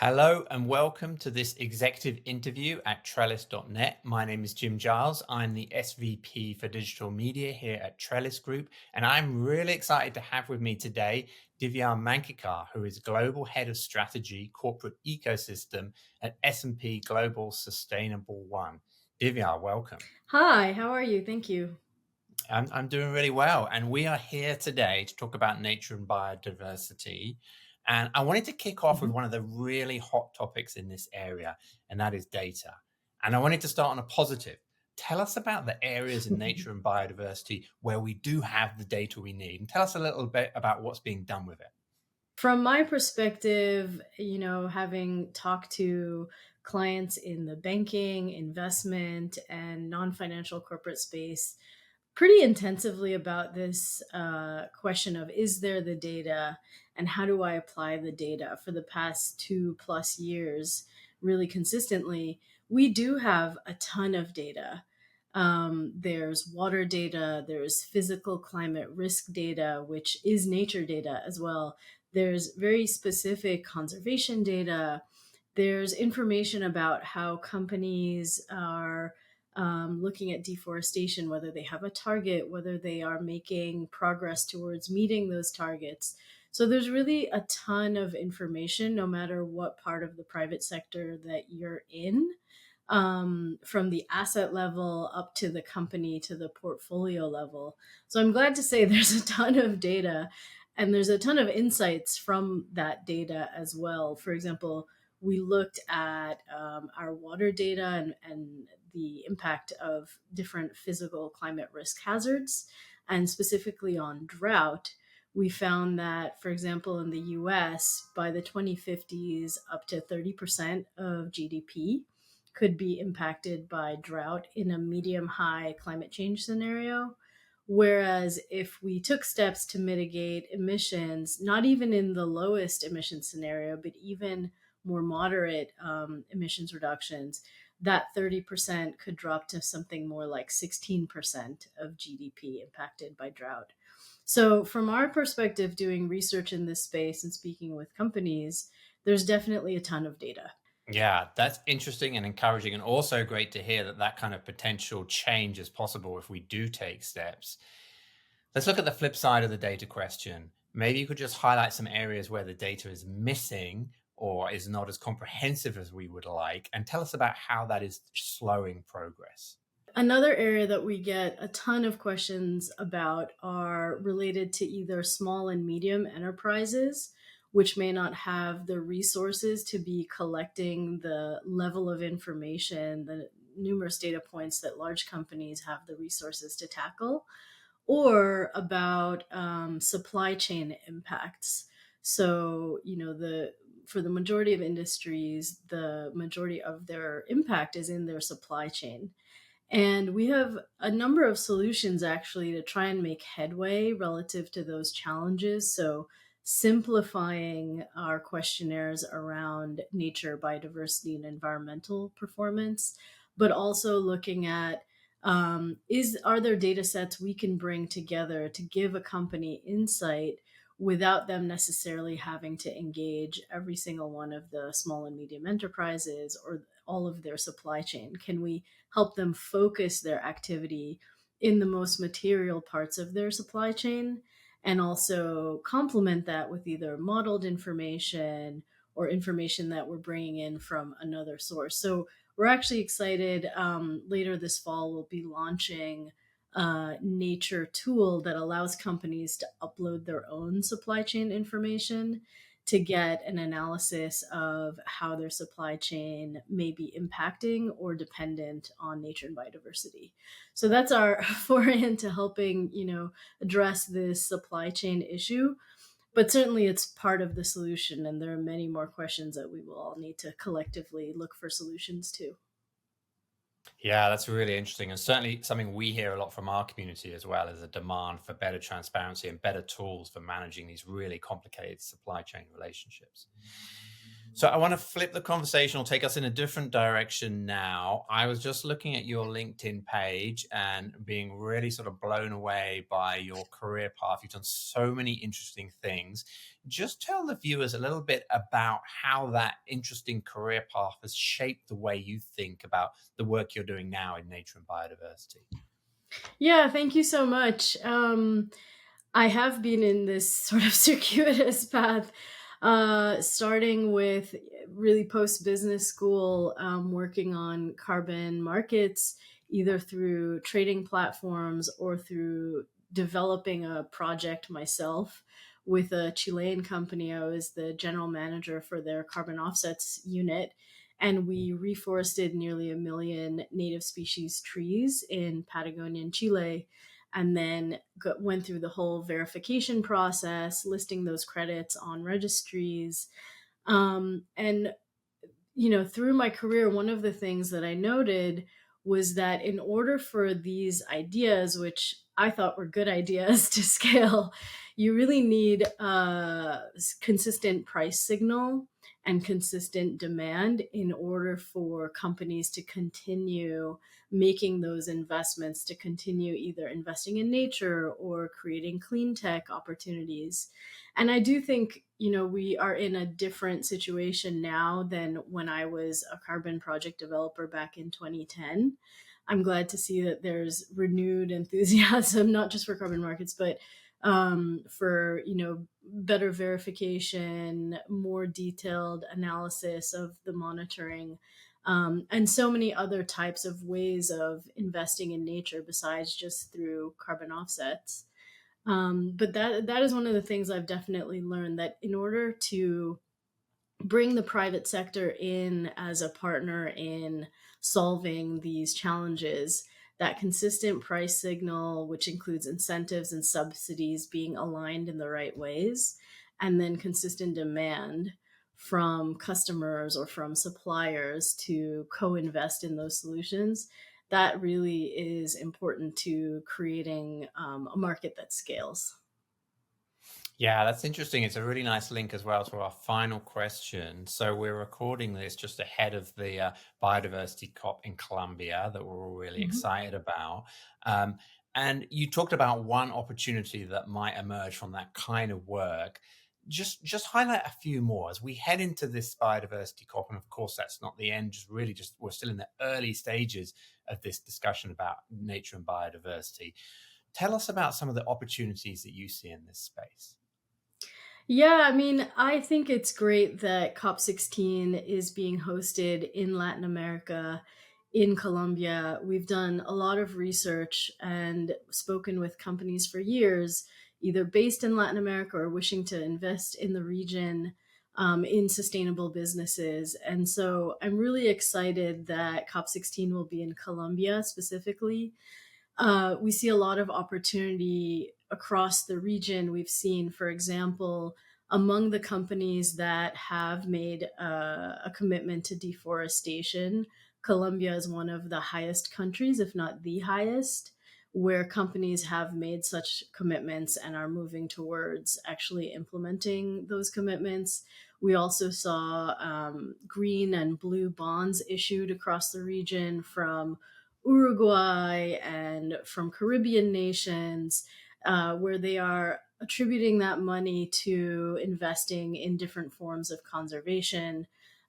Hello and welcome to this executive interview at Trellis.net. My name is Jim Giles. I'm the SVP for digital media here at Trellis Group, and I'm really excited to have with me today Divya Mankikar, who is Global Head of Strategy Corporate Ecosystem at S&P Global Sustainable1. Divya, welcome. Hi, how are you? Thank you. I'm doing really well. And we are here today to talk about nature and biodiversity. And I wanted to kick off with Mhm. one of the really hot topics in this area, and that is data. And I wanted to start on a positive. Tell us about the areas in nature and biodiversity where we do have the data we need. And tell us a little bit about what's being done with it. From my perspective, having talked to clients in the banking, investment, and non financial corporate space pretty intensively about this question of is there the data and how do I apply the data for the past 2+ years really consistently. We do have a ton of data. There's water data, there's physical climate risk data, which is nature data as well. There's very specific conservation data. There's information about how companies are looking at deforestation, whether they have a target, whether they are making progress towards meeting those targets. So there's really a ton of information, no matter what part of the private sector that you're in, from the asset level up to the company to the portfolio level. So I'm glad to say there's a ton of data and there's a ton of insights from that data as well. For example, we looked at our water data and the impact of different physical climate risk hazards, and specifically on drought. We found that, for example, in the US, by the 2050s, up to 30% of GDP could be impacted by drought in a medium high climate change scenario. Whereas if we took steps to mitigate emissions, not even in the lowest emission scenario, but even more moderate emissions reductions, that 30% could drop to something more like 16% of GDP impacted by drought. So, from our perspective, doing research in this space and speaking with companies, there's definitely a ton of data. Yeah, that's interesting and encouraging, and also great to hear that that kind of potential change is possible if we do take steps. Let's look at the flip side of the data question. Maybe you could just highlight some areas where the data is missing or is not as comprehensive as we would like, and tell us about how that is slowing progress. Another area that we get a ton of questions about are related to either small and medium enterprises, which may not have the resources to be collecting the level of information, the numerous data points that large companies have the resources to tackle, or about supply chain impacts. So, the for the majority of industries, the majority of their impact is in their supply chain. And we have a number of solutions actually to try and make headway relative to those challenges. So, simplifying our questionnaires around nature, biodiversity, and environmental performance, but also looking at is are there data sets we can bring together to give a company insight without them necessarily having to engage every single one of the small and medium enterprises or all of their supply chain? Can we help them focus their activity in the most material parts of their supply chain and also complement that with either modeled information or information that we're bringing in from another source? So we're actually excited. Later this fall, we'll be launching a nature tool that allows companies to upload their own supply chain information to get an analysis of how their supply chain may be impacting or dependent on nature and biodiversity. So that's our foray into helping, address this supply chain issue. But certainly it's part of the solution, and there are many more questions that we will all need to collectively look for solutions to. Yeah, that's really interesting. And certainly something we hear a lot from our community as well is a demand for better transparency and better tools for managing these really complicated supply chain relationships. So I want to flip the conversation or take us in a different direction now. I was just looking at your LinkedIn page and being really sort of blown away by your career path. You've done so many interesting things. Just tell the viewers a little bit about how that interesting career path has shaped the way you think about the work you're doing now in nature and biodiversity. Yeah, thank you so much. I have been in this sort of circuitous path, starting with really post business school, working on carbon markets, either through trading platforms or through developing a project myself with a Chilean company. I was the general manager for their carbon offsets unit. And we reforested nearly 1 million native species trees in Patagonia and Chile, and then went through the whole verification process, listing those credits on registries. And through my career, one of the things that I noted was that in order for these ideas, which I thought were good ideas, to scale, you really need a consistent price signal and consistent demand in order for companies to continue making those investments, to continue either investing in nature or creating clean tech opportunities. And I do think, we are in a different situation now than when I was a carbon project developer back in 2010. I'm glad to see that there's renewed enthusiasm, not just for carbon markets, but for, better verification, more detailed analysis of the monitoring, and so many other types of ways of investing in nature besides just through carbon offsets. But that is one of the things I've definitely learned, that in order to bring the private sector in as a partner in solving these challenges, that consistent price signal, which includes incentives and subsidies being aligned in the right ways, and then consistent demand from customers or from suppliers to co-invest in those solutions, that really is important to creating a market that scales. Yeah, that's interesting. It's a really nice link as well to our final question. So we're recording this just ahead of the biodiversity COP in Colombia that we're all really Mhm. excited about. Um, and you talked about one opportunity that might emerge from that kind of work. Just highlight a few more as we head into this biodiversity COP. And of course, that's not the end. Just we're still in the early stages of this discussion about nature and biodiversity. Tell us about some of the opportunities that you see in this space. Yeah, I mean, I think it's great that COP16 is being hosted in Latin America, in Colombia. We've done a lot of research and spoken with companies for years, either based in Latin America or wishing to invest in the region, in sustainable businesses. And so I'm really excited that COP16 will be in Colombia specifically. We see a lot of opportunity across the region. We've seen, for example, among the companies that have made a commitment to deforestation, Colombia is one of the highest countries, if not the highest, where companies have made such commitments and are moving towards actually implementing those commitments. We also saw green and blue bonds issued across the region from Uruguay and from Caribbean nations, where they are attributing that money to investing in different forms of conservation.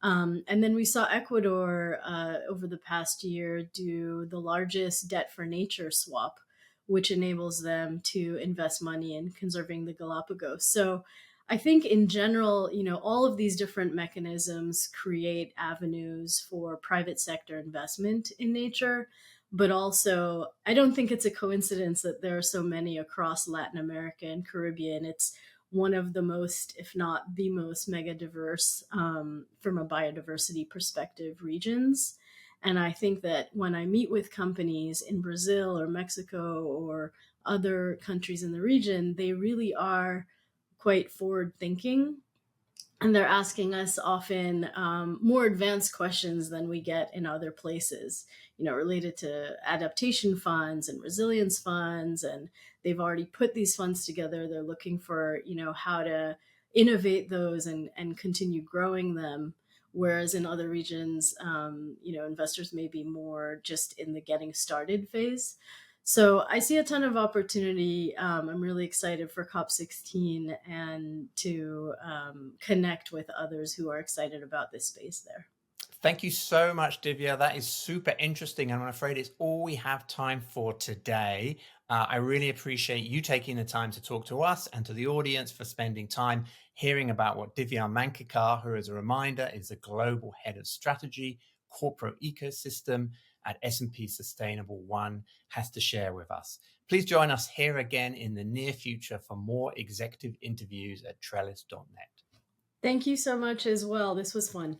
And then we saw Ecuador over the past year do the largest debt for nature swap, which enables them to invest money in conserving the Galapagos. So I think in general, all of these different mechanisms create avenues for private sector investment in nature. But also, I don't think it's a coincidence that there are so many across Latin America and Caribbean. It's one of the most, if not the most, mega diverse, from a biodiversity perspective, regions. And I think that when I meet with companies in Brazil or Mexico or other countries in the region, they really are quite forward thinking, and they're asking us often more advanced questions than we get in other places, related to adaptation funds and resilience funds. And they've already put these funds together. They're looking for, how to innovate those and continue growing them. Whereas in other regions, investors may be more just in the getting started phase. So I see a ton of opportunity. I'm really excited for COP16 and to connect with others who are excited about this space there. Thank you so much, Divya. That is super interesting. And I'm afraid it's all we have time for today. I really appreciate you taking the time to talk to us and to the audience for spending time hearing about what Divya Mankikar, who, as a reminder, is the global head of strategy, corporate ecosystem at S&P Sustainable1, has to share with us. Please join us here again in the near future for more executive interviews at Trellis.net. Thank you so much as well. This was fun.